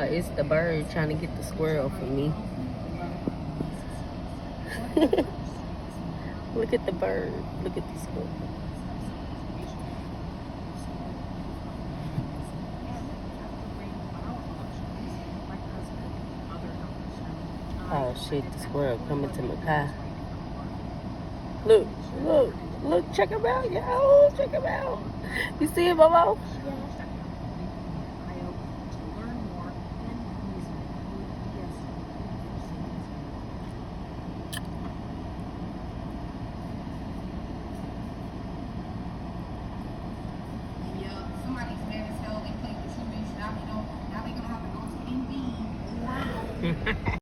y'all. It's the bird trying to get the squirrel for me. Look at the bird. Look at the squirrel. Oh shit, the squirrel coming to my car. Look, look, look, check him out, yo, check him out. You see him, Momo?